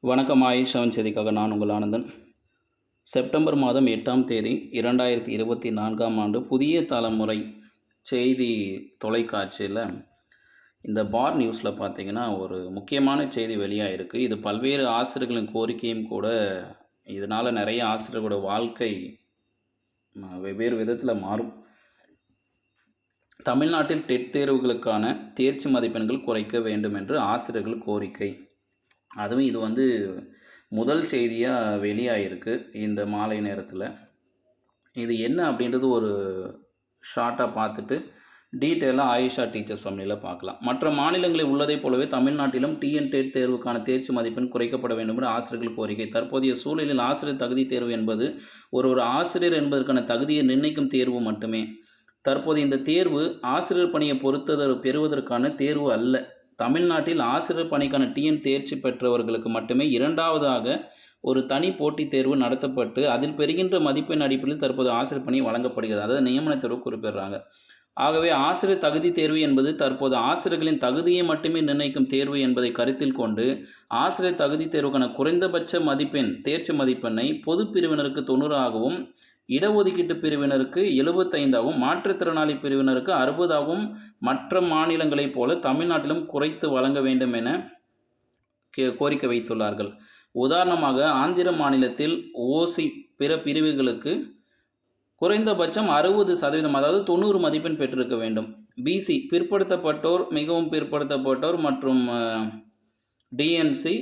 வணக்கம். ஆயிஷாவின் செய்திக்காக நான் உங்கள் ஆனந்தன். செப்டம்பர் மாதம் 8ஆம் தேதி 2024ஆம் ஆண்டு புதிய தலைமுறை செய்தி தொலைக்காட்சியில் இந்த பார் நியூஸில் பார்த்தீங்கன்னா ஒரு முக்கியமான செய்தி வெளியாகிருக்கு. இது பல்வேறு ஆசிரியர்களின் கோரிக்கையும் கூட. இதனால் நிறைய ஆசிரியர்களோட வாழ்க்கை வெவ்வேறு விதத்தில் மாறும். தமிழ்நாட்டில் டெட் தேர்வுகளுக்கான தேர்ச்சி மதிப்பெண்கள் குறைக்க வேண்டும் என்று ஆசிரியர்கள் கோரிக்கை. அதுவும் இது முதல் செய்தியாக வெளியாகிருக்கு இந்த மாலை நேரத்தில். இது என்ன அப்படின்றது ஒரு ஷார்ட்டாக பார்த்துட்டு டீட்டெயிலாக ஆயிஷா டீச்சர்ஸ் ஃபேமிலியில் பார்க்கலாம். மற்ற மாநிலங்களில் உள்ளதைப் போலவே தமிழ்நாட்டிலும் டெட் தேர்வுக்கான தேர்ச்சி மதிப்பெண் குறைக்கப்பட வேண்டும் என்று ஆசிரியர்கள் கோரிக்கை. தற்போதைய சூழலில் ஆசிரியர் தகுதி தேர்வு என்பது ஒரு ஆசிரியர் என்பதற்கான தகுதியை நிர்ணயிக்கும் தேர்வு மட்டுமே. தற்போது இந்த தேர்வு ஆசிரியர் பணியை பெறுவதற்கான தேர்வு அல்ல. தமிழ்நாட்டில் ஆசிரியர் பணிக்கான தேர்ச்சி பெற்றவர்களுக்கு மட்டுமே இரண்டாவதாக ஒரு தனி போட்டித் தேர்வு நடத்தப்பட்டு அதில் பெறுகின்ற மதிப்பெண் அடிப்படையில் தற்போது ஆசிரியர் பணி வழங்கப்படுகிறது. அதாவது நியமன தேர்வு குறிப்பிடுறாங்க. ஆகவே ஆசிரியர் தகுதி தேர்வு என்பது தற்போது ஆசிரியர்களின் தகுதியை மட்டுமே நிர்ணயிக்கும் தேர்வு என்பதை கருத்தில் கொண்டு ஆசிரியர் தகுதி தேர்வுக்கான குறைந்தபட்ச தேர்ச்சி மதிப்பெண்ணை பொது பிரிவினருக்கு 90ஆகவும், இடஒதுக்கீட்டு பிரிவினருக்கு 75ஆகவும், மாற்றுத்திறனாளி பிரிவினருக்கு 60ஆகவும் மற்ற மாநிலங்களைப் போல தமிழ்நாட்டிலும் குறைத்து வழங்க வேண்டும் என கோரிக்கை வைத்துள்ளார்கள். உதாரணமாக ஆந்திர மாநிலத்தில் ஓசி பிற பிரிவுகளுக்கு குறைந்தபட்சம் 60%, அதாவது 90 மதிப்பெண் பெற்றிருக்க வேண்டும். பிசி பிற்படுத்தப்பட்டோர், மிகவும் பிற்படுத்தப்பட்டோர் மற்றும் டிஎன்சி,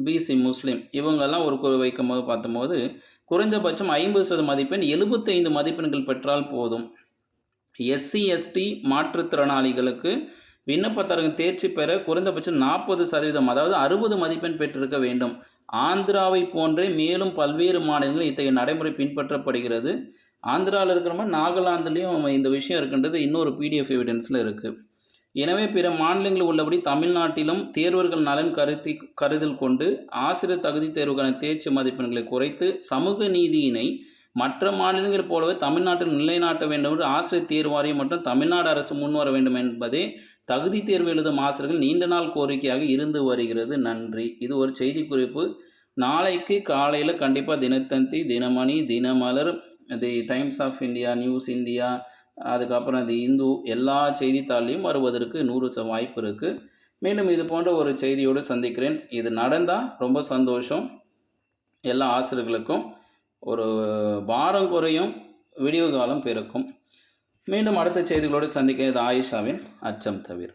பிசி முஸ்லீம் இவங்கெல்லாம் ஒரு வைக்கும்போது பார்த்தபோது குறைந்தபட்சம் 50% மதிப்பெண், 75 மதிப்பெண்கள் பெற்றால் போதும். எஸ்சி எஸ்டி மாற்றுத்திறனாளிகளுக்கு விண்ணப்பதாரர்கள் தேர்ச்சி பெற குறைந்தபட்சம் 40%, அதாவது 60 மதிப்பெண் பெற்றிருக்க வேண்டும். ஆந்திராவை போன்றே மேலும் பல்வேறு மாநிலங்களில் இத்தகைய நடைமுறை பின்பற்றப்படுகிறது. ஆந்திராவில் இருக்கிற மாதிரி நாகாலாந்துலேயும் இந்த விஷயம் இருக்கின்றது இன்னொரு பிடிஎஃப் எவிடன்ஸில் இருக்குது. எனவே பிற மாநிலங்களில் உள்ளபடி தமிழ்நாட்டிலும் தேர்வர்கள் நலன் கருதில் கொண்டு ஆசிரியர் தகுதி தேர்வுக்கான தேர்ச்சி மதிப்பெண்களை குறைத்து சமூக நீதியினை மற்ற மாநிலங்கள் போலவே தமிழ்நாட்டில் நிலைநாட்ட வேண்டும் என்று ஆசிரியர் தேர்வு வாரியம் மற்றும் தமிழ்நாடு அரசு முன்வர வேண்டும் என்பதே தகுதி தேர்வு எழுதும் ஆசிரியர்கள் நீண்ட நாள் கோரிக்கையாக இருந்து வருகிறது. நன்றி. இது ஒரு செய்தி குறிப்பு. நாளைக்கு காலையில் கண்டிப்பாக Dinathanthi, Dinamani, Dinamalar, the Times of India, news India, அதுக்கப்புறம் தி இந்து எல்லா செய்தித்தாள்லையும் வருவதற்கு 100% வாய்ப்பு இருக்குது. மீண்டும் இது போன்ற ஒரு செய்தியோடு சந்திக்கிறேன். இது நடந்தால் ரொம்ப சந்தோஷம். எல்லா ஆசிரியர்களுக்கும் ஒரு பாரம் குறையும், விடிவு காலம் பிறக்கும். மீண்டும் அடுத்த செய்திகளோடு சந்திக்க இது ஆயிஷாவின் அச்சம் தவிர.